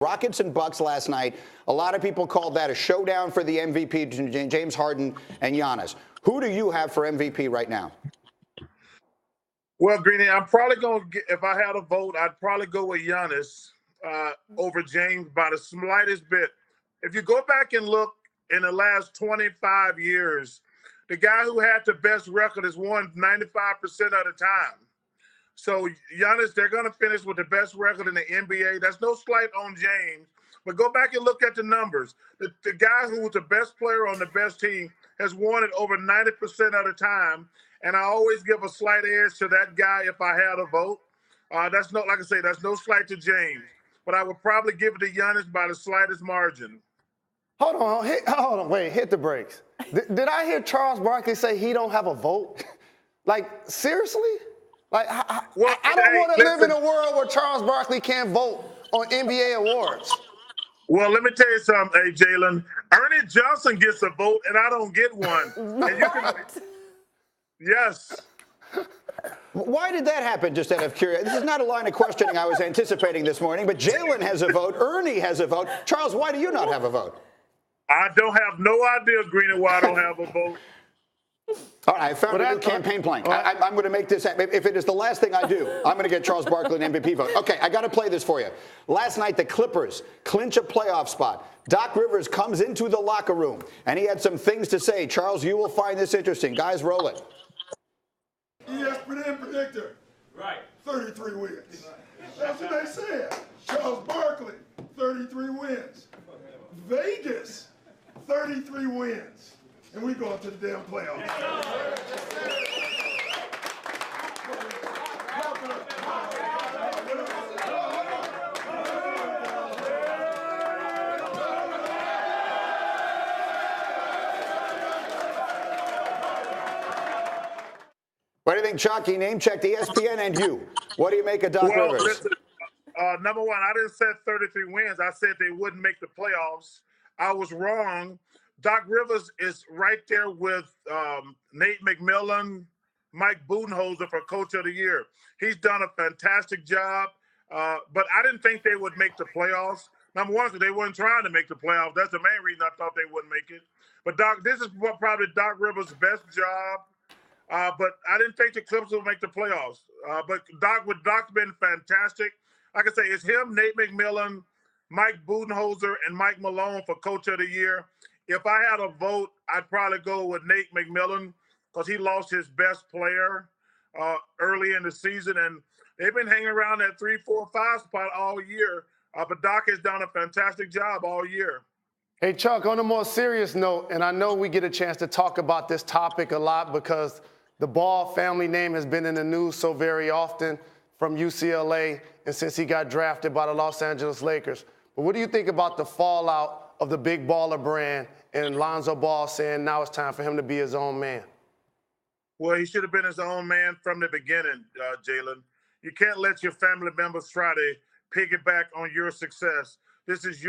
Rockets and Bucks last night, a lot of people called that a showdown for the MVP, James Harden and Giannis. Who do you have for MVP right now? Well, Greeny, I'm probably going to get, if I had a vote, I'd probably go with Giannis over James by the slightest bit. If you go back and look in the last 25 years, the guy who had the best record has won 95% of the time. So Giannis, they're going to finish with the best record in the NBA. That's no slight on James, but go back and look at the numbers. The guy who was the best player on the best team has won it over 90% of the time. And I always give a slight edge to that guy if I had a vote. That's no, like I say, that's no slight to James, but I would probably give it to Giannis by the slightest margin. Hold on, wait, hit the brakes. Did I hear Charles Barkley say he don't have a vote? Like, seriously? Like, I don't want to live in a world where Charles Barkley can't vote on NBA awards. Well, let me tell you something, hey, Jalen. Ernie Johnson gets a vote, and I don't get one. And you can, yes. Why did that happen, just out of curiosity? This is not a line of questioning I was anticipating this morning, but Jalen has a vote. Ernie has a vote. Charles, why do you not have a vote? I don't have no idea, Greeny, why I don't have a vote. All right, I found a new campaign plan. I'm going to make this, if it is the last thing I do, I'm going to get Charles Barkley an MVP vote. Okay, I got to play this for you. Last night, the Clippers clinch a playoff spot. Doc Rivers comes into the locker room, and he had some things to say. Charles, you will find this interesting. Guys, roll it. ESPN predictor. Right. 33 wins. That's what they said. Charles Barkley, 33 wins. Vegas, 33 wins. And we going to the damn playoffs. What do you think, Chuck? He name-checked ESPN and you. What do you make of Doc Rivers? Listen, number one, I didn't say 33 wins. I said they wouldn't make the playoffs. I was wrong. Doc Rivers is right there with Nate McMillan, Mike Budenholzer for Coach of the Year. He's done a fantastic job, but I didn't think they would make the playoffs. Number one, because they weren't trying to make the playoffs. That's the main reason I thought they wouldn't make it. But Doc, this is probably Doc Rivers' best job. But I didn't think the Clippers would make the playoffs. But Doc's been fantastic. Like I say, it's him, Nate McMillan, Mike Budenholzer, and Mike Malone for Coach of the Year. If I had a vote, I'd probably go with Nate McMillan because he lost his best player early in the season. And they've been hanging around that 3, 4, 5 spot all year. But Doc has done a fantastic job all year. Hey, Chuck, on a more serious note, and I know we get a chance to talk about this topic a lot because the Ball family name has been in the news so very often from UCLA and since he got drafted by the Los Angeles Lakers. But what do you think about the fallout of the big baller brand and Lonzo Ball saying now it's time for him to be his own man? Well, he should have been his own man from the beginning, Jalen. You can't let your family members try to piggyback on your success. This is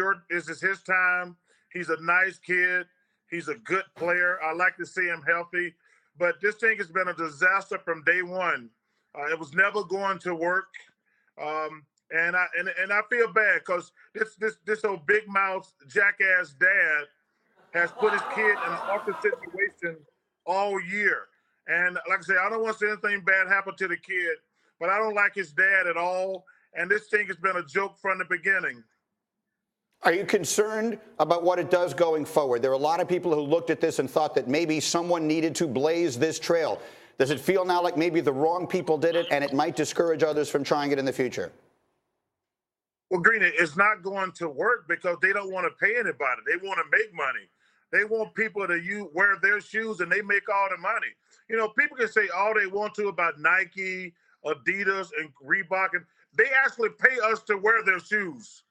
his time. He's a nice kid. He's a good player. I like to see him healthy. But this thing has been a disaster from day one. It was never going to work. And I feel bad because this old big mouth jackass dad has put his kid in an awkward situation all year. And like I say, I don't want to see anything bad happen to the kid, but I don't like his dad at all. And this thing has been a joke from the beginning. Are you concerned about what it does going forward? There are a lot of people who looked at this and thought that maybe someone needed to blaze this trail. Does it feel now like maybe the wrong people did it and it might discourage others from trying it in the future? Well, Green, it's not going to work because they don't want to pay anybody. They want to make money. They want people to wear their shoes and they make all the money. You know, people can say all they want to about Nike, Adidas, and Reebok. And they actually pay us to wear their shoes.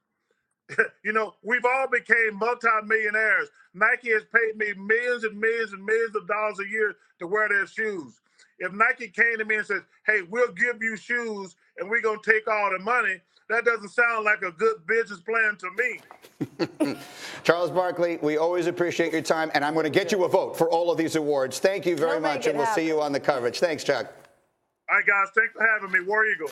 You know, we've all became multimillionaires. Nike has paid me millions and millions and millions of dollars a year to wear their shoes. If Nike came to me and said, hey, we'll give you shoes and we're going to take all the money, that doesn't sound like a good business plan to me. Charles Barkley, we always appreciate your time, and I'm going to get you a vote for all of these awards. Thank you very much, and we'll see you on the coverage. Thanks, Chuck. All right, guys. Thanks for having me. War Eagle.